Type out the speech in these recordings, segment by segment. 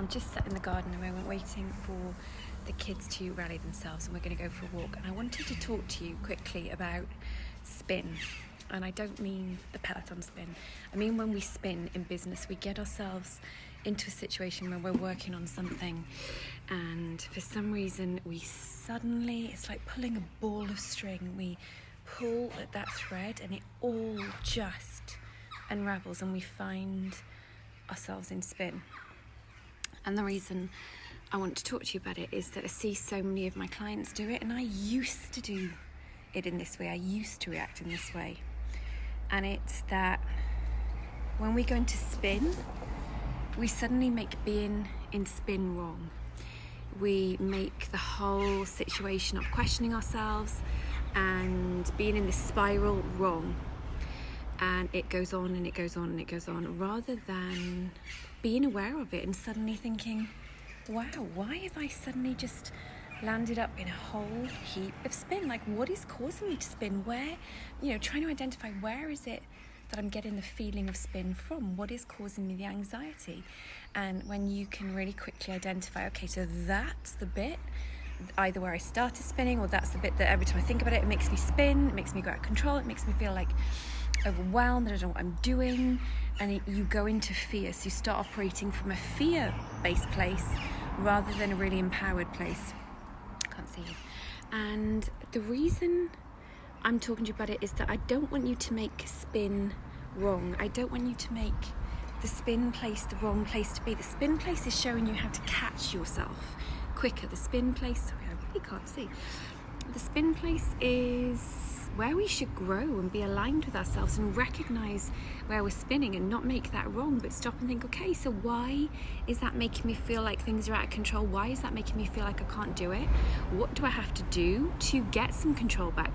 I'm just sat in the garden a moment waiting for the kids to rally themselves, and we're going to go for a walk. And I wanted to talk to you quickly about spin. And I don't mean the Peloton spin. I mean when we spin in business, we get ourselves into a situation where we're working on something, and for some reason we suddenly, it's like pulling a ball of string. We pull at that thread and it all just unravels, and we find ourselves in spin. And the reason I want to talk to you about it is that I see so many of my clients do it, and I used to do it in this way. I used to react in this way. And it's that when we go into spin, we suddenly make being in spin wrong. We make the whole situation of questioning ourselves and being in this spiral wrong. And it goes on and it goes on and it goes on, rather than being aware of it and suddenly thinking, wow, why have I suddenly just landed up in a whole heap of spin? Like, what is causing me to spin? Where, trying to identify where is it that I'm getting the feeling of spin from? What is causing me the anxiety? And when you can really quickly identify, okay, so that's the bit either where I started spinning, or that's the bit that every time I think about it, it makes me spin, it makes me go out of control, it makes me feel like overwhelmed, I don't know what I'm doing, and you go into fear. So you start operating from a fear-based place rather than a really empowered place. Can't see you. And the reason I'm talking to you about it is that I don't want you to make spin wrong. I don't want you to make the spin place the wrong place to be. The spin place is showing you how to catch yourself quicker. The spin place, sorry, I really can't see. The spin place is where we should grow and be aligned with ourselves and recognize where we're spinning and not make that wrong, but stop and think, okay, so why is that making me feel like things are out of control? Why is that making me feel like I can't do it? What do I have to do to get some control back?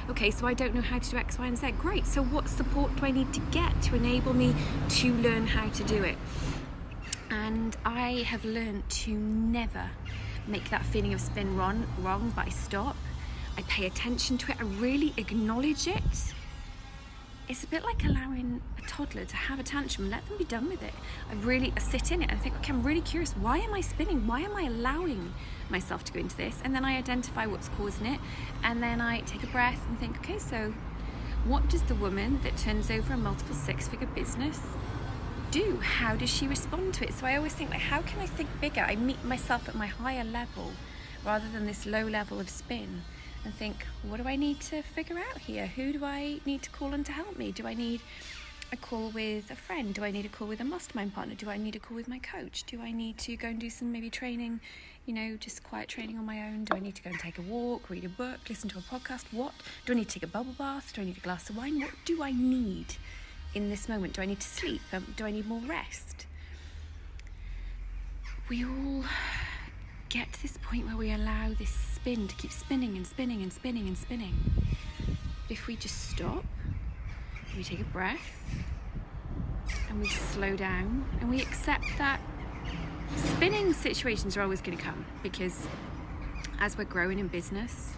Okay, so I don't know how to do X, Y, and Z. Great, so what support do I need to get to enable me to learn how to do it? And I have learned to never make that feeling of spin wrong, but I stop. I pay attention to it. I really acknowledge it. It's a bit like allowing a toddler to have a tantrum. Let them be done with it. I sit in it and think, okay, I'm really curious. Why am I spinning? Why am I allowing myself to go into this? And then I identify what's causing it. And then I take a breath and think, okay, so what does the woman that turns over a multiple six-figure business do? How does she respond to it? So I always think, like, how can I think bigger? I meet myself at my higher level rather than this low level of spin, and think, what do I need to figure out here? Who do I need to call on to help me? Do I need a call with a friend? Do I need a call with a mastermind partner? Do I need a call with my coach? Do I need to go and do some maybe training, just quiet training on my own? Do I need to go and take a walk, read a book, listen to a podcast? What? Do I need to take a bubble bath? Do I need a glass of wine? What do I need in this moment? Do I need to sleep? Do I need more rest? We all get to this point where we allow this spin to keep spinning and spinning and spinning and spinning. But if we just stop, we take a breath, and we slow down, and we accept that spinning situations are always going to come, because as we're growing in business,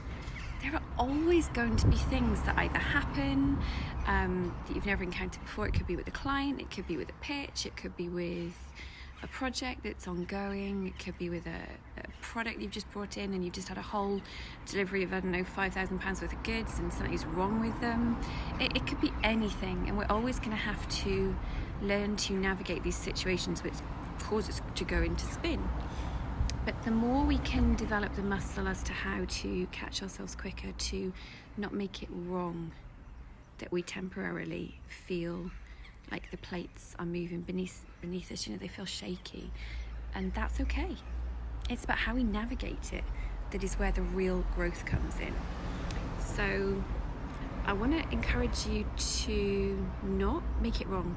there are always going to be things that either happen that you've never encountered before. It could be with a client, it could be with a pitch, it could be with a project that's ongoing, it could be with a product you've just brought in and you've just had a whole delivery of, £5,000 worth of goods and something's wrong with them. It could be anything, and we're always going to have to learn to navigate these situations which cause us to go into spin. But the more we can develop the muscle as to how to catch ourselves quicker, to not make it wrong, that we temporarily feel like the plates are moving beneath us, they feel shaky, and that's okay. It's about how we navigate it that is where the real growth comes in. So I want to encourage you to not make it wrong,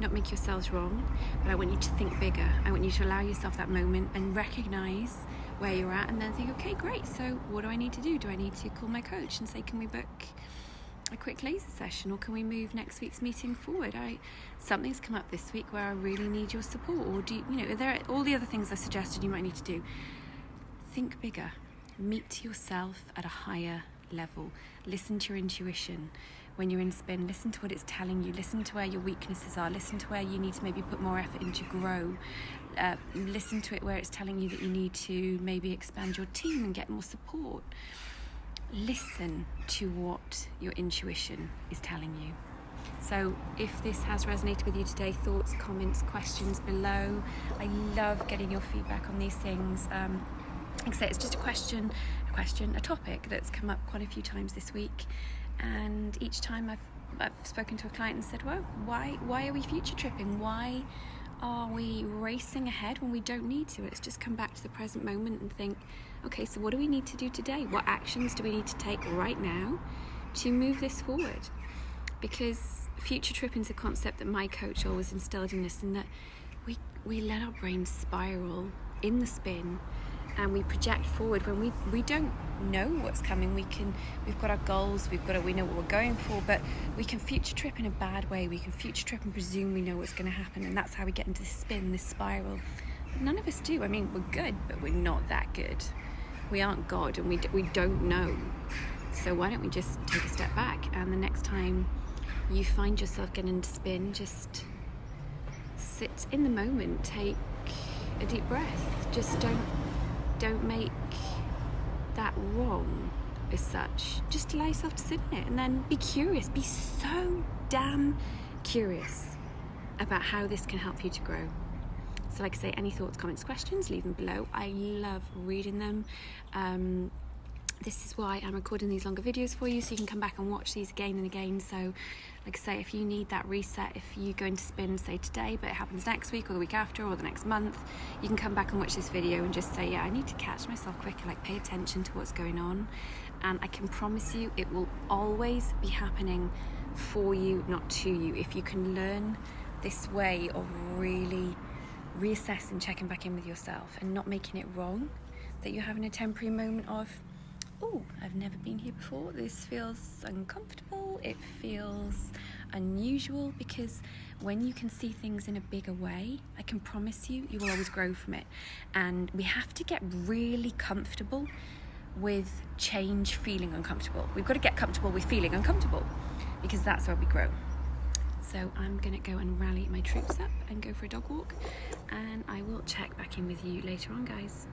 not make yourselves wrong, but I want you to think bigger. I want you to allow yourself that moment and recognize where you're at, and then think, okay, great, so what do I need to do? Do I need to call my coach and say, can we book a quick laser session, or can we move next week's meeting forward? Something's come up this week where I really need your support, or are there all the other things I suggested you might need to do? Think bigger. Meet yourself at a higher level. Listen to your intuition. when you're in spin. Listen to what it's telling you. Listen to where your weaknesses are. Listen to where you need to maybe put more effort in to grow. Listen to it where it's telling you that you need to maybe expand your team and get more support. Listen to what your intuition is telling you. So if this has resonated with you today, thoughts, comments, questions below. I love getting your feedback on these things. Like I say, it's just a topic that's come up quite a few times this week, and each time I've spoken to a client and said, well, why are we future tripping? Why are we racing ahead when we don't need to? Let's just come back to the present moment and think, okay, so what do we need to do today? What actions do we need to take right now to move this forward? Because future tripping is a concept that my coach always instilled in us, in that we let our brains spiral in the spin, and we project forward when we don't know what's coming. We've got our goals, we know what we're going for, but we can future trip in a bad way. We can future trip and presume we know what's going to happen, and that's how we get into this spin, this spiral. But none of us do. I mean, we're good, but we're not that good. We aren't God, and we don't know. So why don't we just take a step back, and the next time you find yourself getting into spin, just sit in the moment, take a deep breath. Just don't make that wrong as such. Just allow yourself to sit in it, and then be curious. Be so damn curious about how this can help you to grow. So like I say, any thoughts, comments, questions, leave them below. I love reading them. This is why I'm recording these longer videos for you, so you can come back and watch these again and again. So like I say, if you need that reset, if you go into spin, say today, but it happens next week or the week after or the next month, you can come back and watch this video and just say, yeah, I need to catch myself quicker, like pay attention to what's going on. And I can promise you it will always be happening for you, not to you. If you can learn this way of really reassessing, checking back in with yourself and not making it wrong, that you're having a temporary moment of, oh, I've never been here before, this feels uncomfortable, it feels unusual, because when you can see things in a bigger way, I can promise you, you will always grow from it. And we have to get really comfortable with change feeling uncomfortable. We've got to get comfortable with feeling uncomfortable, because that's where we grow. So I'm gonna go and rally my troops up and go for a dog walk, and I will check back in with you later on, guys.